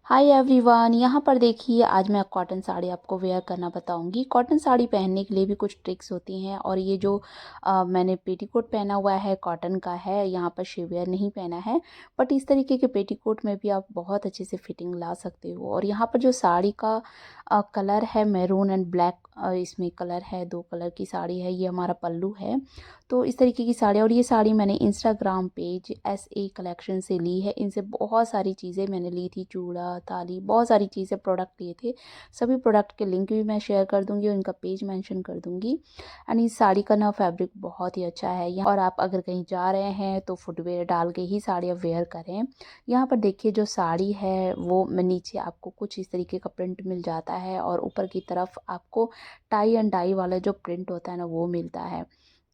Hi everyone, यहाँ पर देखिए आज मैं कॉटन साड़ी आपको वेयर करना बताऊंगी। कॉटन साड़ी पहनने के लिए भी कुछ ट्रिक्स होती हैं और ये जो मैंने पेटीकोट पहना हुआ है कॉटन का है, यहाँ पर शेवियर नहीं पहना है। बट इस तरीके के पेटीकोट में भी आप बहुत अच्छे से फिटिंग ला सकते हो। और यहाँ पर जो साड़ी का कलर है मैरून एंड ब्लैक, इसमें कलर है, दो कलर की साड़ी है। ये हमारा पल्लू है। तो इस तरीके की साड़ी, और ये साड़ी मैंने इंस्टाग्राम पेज SA कलेक्शन से ली है। इनसे बहुत सारी चीज़ें मैंने ली थी, चूड़ा, थाली, बहुत सारी चीज़ें, प्रोडक्ट लिए थे। सभी प्रोडक्ट के लिंक भी मैं शेयर कर दूंगी और इनका पेज मेंशन कर दूंगी। एंड इस साड़ी का ना फैब्रिक बहुत ही अच्छा है। यहाँ और आप अगर कहीं जा रहे हैं तो फुटवेयर डाल के ही साड़ी आप वेयर करें। यहाँ पर देखिए जो साड़ी है वो नीचे आपको कुछ इस तरीके का प्रिंट मिल जाता है और ऊपर की तरफ आपको टाई एंड डाई वाला जो प्रिंट होता है ना वो मिलता है।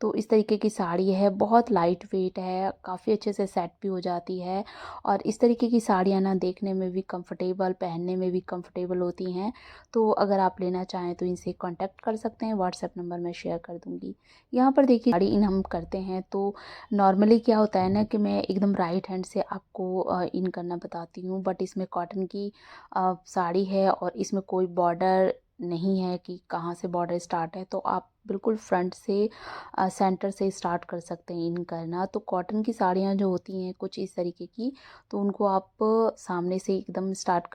तो इस तरीके की साड़ी है, बहुत लाइट वेट है, काफ़ी अच्छे से सेट भी हो जाती है। और इस तरीके की साड़ियाँ ना देखने में भी कंफर्टेबल, पहनने में भी कंफर्टेबल होती हैं। तो अगर आप लेना चाहें तो इनसे कांटेक्ट कर सकते हैं, व्हाट्सएप नंबर मैं शेयर कर दूँगी। यहाँ पर देखिए साड़ी इन हम करते हैं तो नॉर्मली क्या होता है ना कि मैं एकदम राइट हैंड से आपको इन करना बताती हूँ। बट इसमें कॉटन की साड़ी है और इसमें कोई बॉर्डर नहीं है कि कहाँ से बॉर्डर स्टार्ट है। तो आप बिल्कुल फ्रंट से सेंटर से स्टार्ट कर सकते हैं इन करना। तो कॉटन की साड़ियाँ जो होती हैं कुछ इस तरीके की, तो उनको आप सामने से एकदम स्टार्ट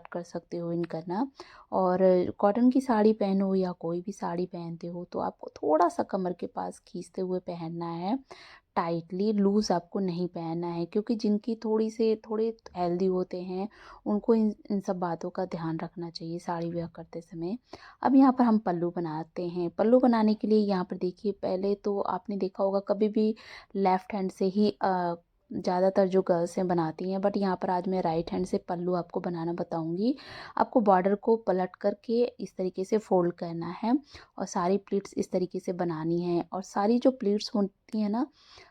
कर सकते हो इन करना। और कॉटन की साड़ी पहनो या कोई भी साड़ी पहनते हो तो आपको थोड़ा सा कमर के पास खींचते हुए पहनना है। टाइटली लूज़ आपको नहीं पहनना है, क्योंकि जिनकी थोड़े हेल्दी होते हैं उनको इन इन सब बातों का ध्यान रखना चाहिए साड़ी वेयर करते समय। अब यहाँ पर हम पल्लू बनाते हैं। पल्लू बनाने के लिए यहाँ पर देखिए, पहले तो आपने देखा होगा कभी भी लेफ़्ट हैंड से ही ज़्यादातर जो गर्ल्स हैं बनाती हैं। बट यहाँ पर आज मैं राइट हैंड से पल्लू आपको बनाना बताऊँगी। आपको बॉर्डर को पलट करके इस तरीके से फ़ोल्ड करना है और सारी प्लीट्स इस तरीके से बनानी है। और सारी जो प्लीट्स होती हैं ना,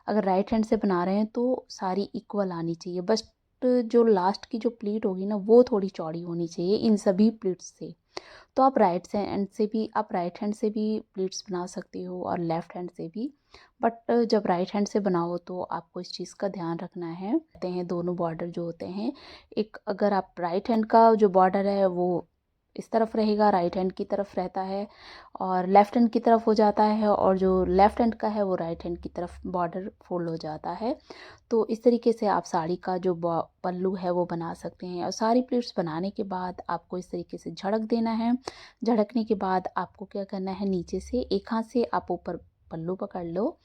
अगर राइट हैंड से बना रहे हैं तो सारी इक्वल आनी चाहिए। बस जो लास्ट की जो प्लीट होगी ना वो थोड़ी चौड़ी होनी चाहिए इन सभी प्लीट्स से। तो आप राइट हैंड से भी प्लीट्स बना सकते हो और लेफ़्ट हैंड से भी। बट जब राइट हैंड से बनाओ तो आपको इस चीज़ का ध्यान रखना है। कहते हैं दोनों बॉर्डर जो होते हैं, एक अगर आप राइट हैंड का जो बॉर्डर है वो इस तरफ रहेगा, राइट हैंड की तरफ रहता है, और लेफ़्ट हैंड की तरफ हो जाता है, और जो लेफ़्ट हैंड का है वो राइट हैंड की तरफ बॉर्डर फोल्ड हो जाता है। तो इस तरीके से आप साड़ी का जो पल्लू है वो बना सकते हैं। और सारी प्लीट्स बनाने के बाद आपको इस तरीके से झड़क देना है। झड़कने के बाद आपको क्या करना है, नीचे से एक हाथ से आप ऊपर पल्लू पकड़ लो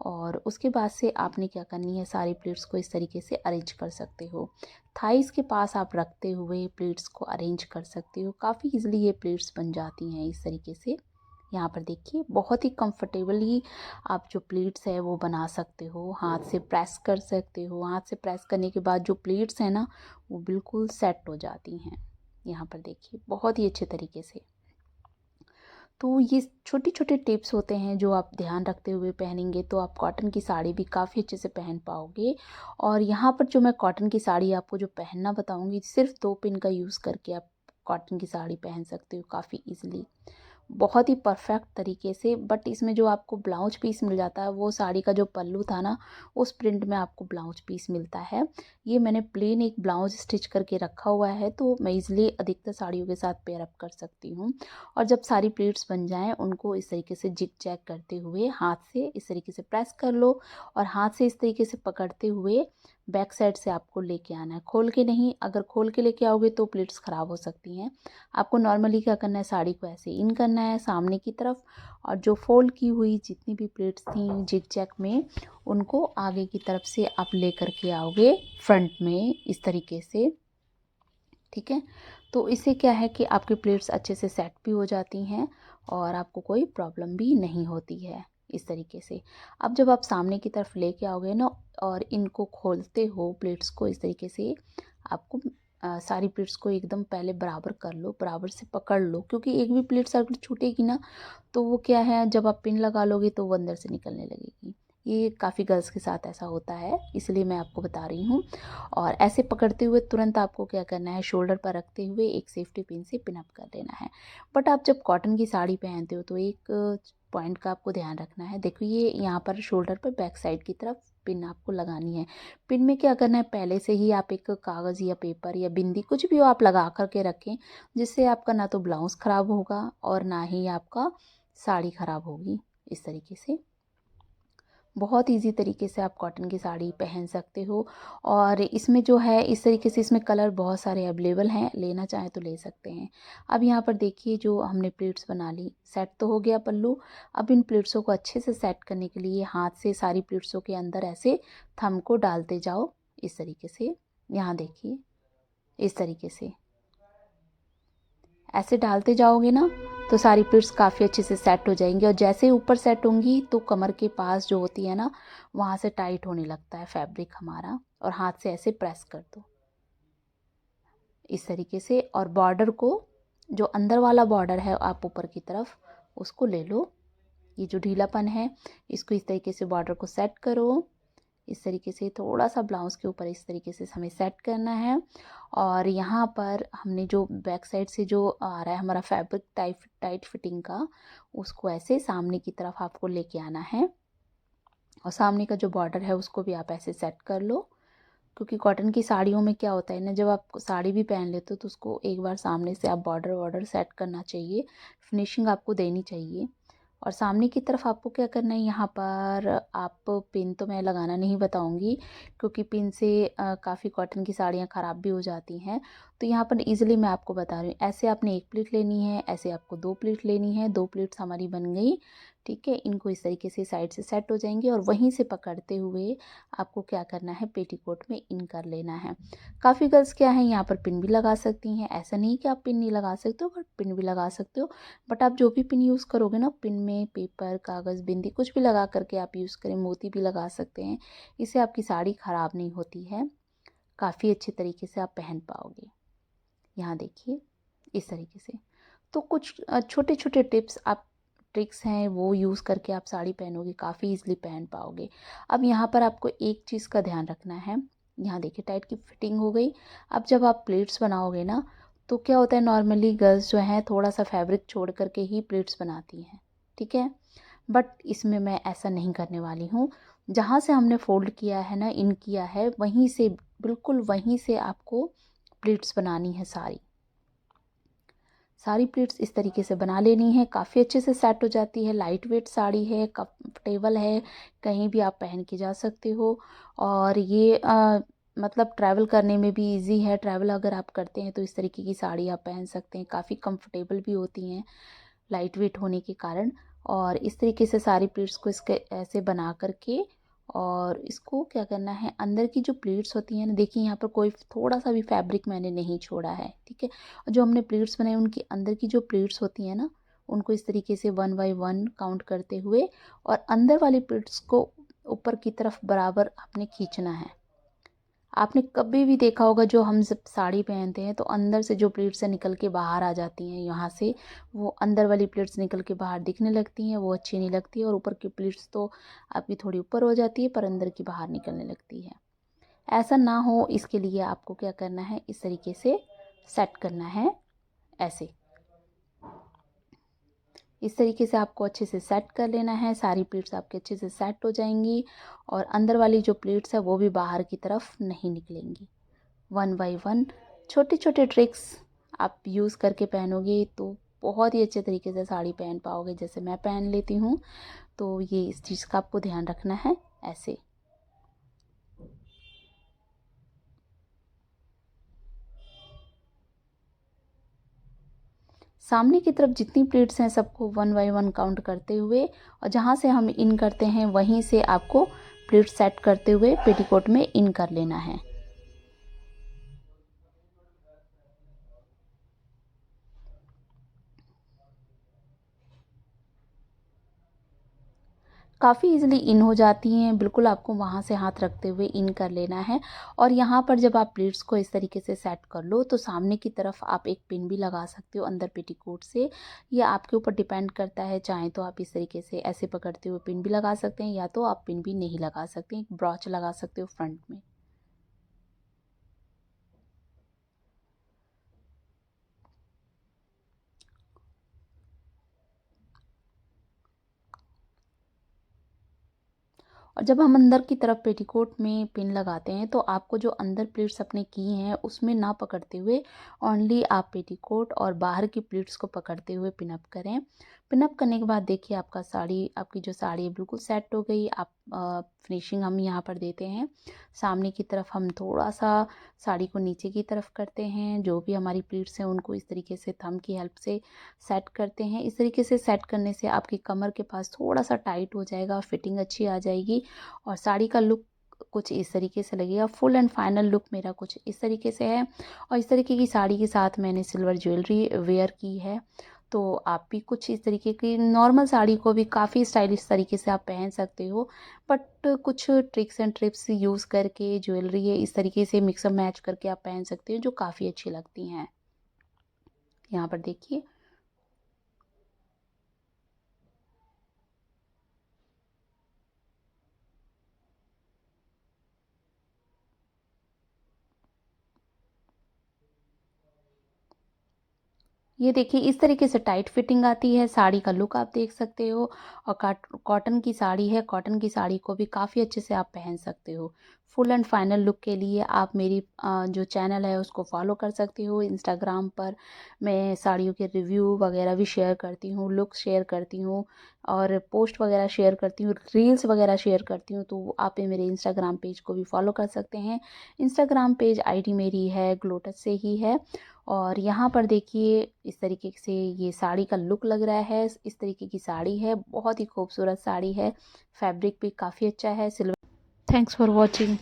और उसके बाद से आपने क्या करनी है, सारी प्लीट्स को इस तरीके से अरेंज कर सकते हो। थाइस के पास आप रखते हुए प्लीट्स को अरेंज कर सकते हो। काफ़ी इजीली ये प्लीट्स बन जाती हैं इस तरीके से। यहाँ पर देखिए बहुत ही कंफर्टेबली आप जो प्लीट्स है वो बना सकते हो। हाथ से प्रेस कर सकते हो। हाथ से प्रेस करने के बाद जो प्लीट्स हैं ना वो बिल्कुल सेट हो जाती हैं। यहाँ पर देखिए बहुत ही अच्छे तरीके से। तो ये छोटे छोटे टिप्स होते हैं जो आप ध्यान रखते हुए पहनेंगे तो आप कॉटन की साड़ी भी काफ़ी अच्छे से पहन पाओगे। और यहाँ पर जो मैं कॉटन की साड़ी आपको जो पहनना बताऊँगी, सिर्फ 2 पिन का यूज़ करके आप कॉटन की साड़ी पहन सकते हो काफ़ी ईज़िली, बहुत ही परफेक्ट तरीके से। बट इसमें जो आपको ब्लाउज पीस मिल जाता है वो साड़ी का जो पल्लू था ना उस प्रिंट में आपको ब्लाउज पीस मिलता है। ये मैंने प्लेन एक ब्लाउज स्टिच करके रखा हुआ है तो मैं इज़िली अधिकतर साड़ियों के साथ पेयर अप कर सकती हूँ। और जब सारी प्लीट्स बन जाएँ उनको इस तरीके से जिग जैग करते हुए हाथ से इस तरीके से प्रेस कर लो और हाथ से इस तरीके से पकड़ते हुए बैक साइड से आपको लेके आना है, खोल के नहीं। अगर खोल के लेके आओगे तो प्लीट्स ख़राब हो सकती हैं। आपको नॉर्मली क्या करना है, साड़ी को ऐसे इन करना है सामने की तरफ, और जो फोल्ड की हुई जितनी भी प्लेट्स थी जिग जैग में उनको आगे की तरफ से आप लेकर के आओगे फ्रंट में इस तरीके से। ठीक है, तो इससे क्या है कि आपकी प्लेट्स अच्छे से सेट भी हो जाती हैं और आपको कोई प्रॉब्लम भी नहीं होती है इस तरीके से। अब जब आप सामने की तरफ लेके आओगे ना और इनको खोलते हो प्लेट्स को इस तरीके से, आपको सारी प्लेट्स को एकदम पहले बराबर कर लो, बराबर से पकड़ लो, क्योंकि एक भी प्लेट्स अगर छूटेगी ना तो वो क्या है, जब आप पिन लगा लोगे तो वो अंदर से निकलने लगेगी। ये काफ़ी गर्ल्स के साथ ऐसा होता है, इसलिए मैं आपको बता रही हूँ। और ऐसे पकड़ते हुए तुरंत आपको क्या करना है, शोल्डर पर रखते हुए एक सेफ्टी पिन से पिन अप कर लेना है। बट आप जब कॉटन की साड़ी पहनते हो तो एक पॉइंट का आपको ध्यान रखना है। देखो ये यहाँ पर शोल्डर पर बैक साइड की तरफ पिन आपको लगानी है। पिन में क्या करना है, पहले से ही आप एक कागज़ या पेपर या बिंदी कुछ भी हो आप लगा कर के रखें, जिससे आपका ना तो ब्लाउज़ ख़राब होगा और ना ही आपका साड़ी ख़राब होगी। इस तरीके से बहुत ईज़ी तरीके से आप कॉटन की साड़ी पहन सकते हो। और इसमें जो है इस तरीके से इसमें कलर बहुत सारे अवेलेबल हैं, लेना चाहें तो ले सकते हैं। अब यहाँ पर देखिए जो हमने प्लीट्स बना ली, सेट तो हो गया पल्लू। अब इन प्लीट्सों को अच्छे से सेट करने के लिए हाथ से सारी प्लीट्सों के अंदर ऐसे थंब को डालते जाओ, इस तरीके से। यहाँ देखिए इस तरीके से ऐसे डालते जाओगे ना तो सारी प्लीट्स काफ़ी अच्छे से सेट हो जाएंगी। और जैसे ही ऊपर सेट होंगी तो कमर के पास जो होती है ना, वहाँ से टाइट होने लगता है फैब्रिक हमारा, और हाथ से ऐसे प्रेस कर दो इस तरीके से। और बॉर्डर को, जो अंदर वाला बॉर्डर है आप ऊपर की तरफ उसको ले लो। ये जो ढीलापन है इसको इस तरीके से बॉर्डर को सेट करो। इस तरीके से थोड़ा सा ब्लाउज़ के ऊपर इस तरीके से हमें सेट करना है। और यहाँ पर हमने जो बैक साइड से जो आ रहा है हमारा फैब्रिक टाइट फिटिंग का, उसको ऐसे सामने की तरफ आपको लेके आना है। और सामने का जो बॉर्डर है उसको भी आप ऐसे सेट कर लो, क्योंकि कॉटन की साड़ियों में क्या होता है ना, जब आप साड़ी भी पहन लेते हो तो उसको एक बार सामने से आप बॉर्डर वॉर्डर सेट करना चाहिए, फिनिशिंग आपको देनी चाहिए। और सामने की तरफ आपको क्या करना है, यहाँ पर आप पिन तो मैं लगाना नहीं बताऊंगी, क्योंकि पिन से काफ़ी कॉटन की साड़ियाँ ख़राब भी हो जाती हैं। तो यहाँ पर इजीली मैं आपको बता रही हूँ, ऐसे आपने एक प्लीट लेनी है, ऐसे आपको 2 प्लीट लेनी है। 2 प्लीट्स हमारी बन गई, ठीक है। इनको इस तरीके से साइड से सेट हो जाएंगे और वहीं से पकड़ते हुए आपको क्या करना है, पेटीकोट में इन कर लेना है। काफ़ी गर्ल्स क्या है यहाँ पर पिन भी लगा सकती हैं, ऐसा नहीं कि आप पिन नहीं लगा सकते हो, बट पिन भी लगा सकते हो। बट आप जो भी पिन यूज़ करोगे ना, पिन में पेपर, कागज़, बिंदी कुछ भी लगा करके आप यूज़ करें, मोती भी लगा सकते हैं। इससे आपकी साड़ी ख़राब नहीं होती है, काफ़ी अच्छे तरीके से आप पहन पाओगे। यहाँ देखिए इस तरीके से। तो कुछ छोटे छोटे टिप्स आप ट्रिक्स हैं वो यूज़ करके आप साड़ी पहनोगे, काफ़ी ईजिली पहन पाओगे। अब यहाँ पर आपको एक चीज़ का ध्यान रखना है। यहाँ देखिए टाइट की फिटिंग हो गई। अब जब आप प्लेट्स बनाओगे ना, तो क्या होता है, नॉर्मली गर्ल्स जो हैं थोड़ा सा फैब्रिक छोड़ करके ही प्लेट्स बनाती हैं, ठीक है। बट इसमें मैं ऐसा नहीं करने वाली हूँ। जहाँ से हमने फोल्ड किया है ना, इन किया है, वहीं से, बिल्कुल वहीं से आपको प्लेट्स बनानी है। सारी प्लेट्स इस तरीके से बना लेनी है, काफ़ी अच्छे से सेट हो जाती है। लाइट वेट साड़ी है, कंफर्टेबल है, कहीं भी आप पहन के जा सकते हो। और ये मतलब ट्रैवल करने में भी इजी है। ट्रैवल अगर आप करते हैं तो इस तरीके की साड़ी आप पहन सकते हैं, काफ़ी कंफर्टेबल भी होती हैं लाइट वेट होने के कारण। और इस तरीके से सारी प्लेट्स को इसके ऐसे बना करके, और इसको क्या करना है, अंदर की जो प्लेट्स होती हैं ना, देखिए यहाँ पर कोई थोड़ा सा भी फैब्रिक मैंने नहीं छोड़ा है, ठीक है। और जो हमने प्लेट्स बनाए उनकी अंदर की जो प्लेट्स होती हैं ना, उनको इस तरीके से 1 बाय 1 काउंट करते हुए और अंदर वाली प्लेट्स को ऊपर की तरफ बराबर आपने खींचना है। आपने कभी भी देखा होगा, जो हम जब साड़ी पहनते हैं तो अंदर से जो प्लेट्स निकल के बाहर आ जाती हैं, यहाँ से वो अंदर वाली प्लेट्स निकल के बाहर दिखने लगती हैं, वो अच्छी नहीं लगती है। और ऊपर की प्लेट्स तो आपकी थोड़ी ऊपर हो जाती है पर अंदर की बाहर निकलने लगती है। ऐसा ना हो इसके लिए आपको क्या करना है, इस तरीके से सेट करना है ऐसे। इस तरीके से आपको अच्छे से सेट कर लेना है, सारी प्लेट्स आपके अच्छे से सेट हो जाएंगी और अंदर वाली जो प्लेट्स है वो भी बाहर की तरफ नहीं निकलेंगी। 1 बाय 1 छोटे छोटे ट्रिक्स आप यूज़ करके पहनोगे तो बहुत ही अच्छे तरीके से साड़ी पहन पाओगे, जैसे मैं पहन लेती हूँ। तो ये इस चीज़ का आपको ध्यान रखना है ऐसे। सामने की तरफ जितनी प्लेट्स हैं सबको 1 बाय 1 काउंट करते हुए, और जहाँ से हम इन करते हैं वहीं से आपको प्लेट सेट करते हुए पेटीकोट में इन कर लेना है। काफ़ी ईज़िली इन हो जाती हैं, बिल्कुल आपको वहाँ से हाथ रखते हुए इन कर लेना है। और यहाँ पर जब आप प्लेट्स को इस तरीके से सेट कर लो तो सामने की तरफ आप एक पिन भी लगा सकते हो अंदर पेटीकोट से। ये आपके ऊपर डिपेंड करता है, चाहें तो आप इस तरीके से ऐसे पकड़ते हुए पिन भी लगा सकते हैं, या तो आप पिन भी नहीं लगा सकते, एक ब्रॉच लगा सकते हो फ्रंट में। और जब हम अंदर की तरफ पेटीकोट में पिन लगाते हैं तो आपको जो अंदर प्लीट्स अपने की हैं उसमें ना पकड़ते हुए ओनली आप पेटीकोट और बाहर की प्लीट्स को पकड़ते हुए पिन अप करें। पिन अप करने के बाद देखिए आपकी जो साड़ी है बिल्कुल सेट हो गई। आप फिनिशिंग हम यहाँ पर देते हैं। सामने की तरफ हम थोड़ा सा साड़ी को नीचे की तरफ करते हैं, जो भी हमारी प्लीट्स हैं उनको इस तरीके से थंब की हेल्प से सेट करते हैं। इस तरीके से सेट करने से आपकी कमर के पास थोड़ा सा टाइट हो जाएगा, फिटिंग अच्छी आ जाएगी और साड़ी का लुक कुछ इस तरीके से लगेगा। फुल एंड फाइनल लुक मेरा कुछ इस तरीके से है और इस तरीके की साड़ी के साथ मैंने सिल्वर ज्वेलरी वेयर की है। तो आप भी कुछ इस तरीके की नॉर्मल साड़ी को भी काफ़ी स्टाइलिश तरीके से आप पहन सकते हो, बट कुछ ट्रिक्स एंड टिप्स यूज़ करके ज्वेलरी है इस तरीके से मिक्सअप मैच करके आप पहन सकते हो जो काफ़ी अच्छी लगती हैं। यहाँ पर देखिए। ये देखिए इस तरीके से टाइट फिटिंग आती है, साड़ी का लुक आप देख सकते हो और कॉटन की साड़ी है, कॉटन की साड़ी को भी काफ़ी अच्छे से आप पहन सकते हो। फुल एंड फाइनल लुक के लिए आप मेरी जो चैनल है उसको फॉलो कर सकते हो। इंस्टाग्राम पर मैं साड़ियों के रिव्यू वगैरह भी शेयर करती हूँ, लुक शेयर करती हूँ और पोस्ट वगैरह शेयर करती हूँ, रील्स वगैरह शेयर करती हूँ, तो आप ये मेरे इंस्टाग्राम पेज को भी फॉलो कर सकते हैं। इंस्टाग्राम पेज आईडी मेरी है ग्लो टच से ही है। और यहाँ पर देखिए इस तरीके से ये साड़ी का लुक लग रहा है। इस तरीके की साड़ी है, बहुत ही खूबसूरत साड़ी है। फैब्रिक भी काफ़ी अच्छा है। सिल्वर। Thanks for watching.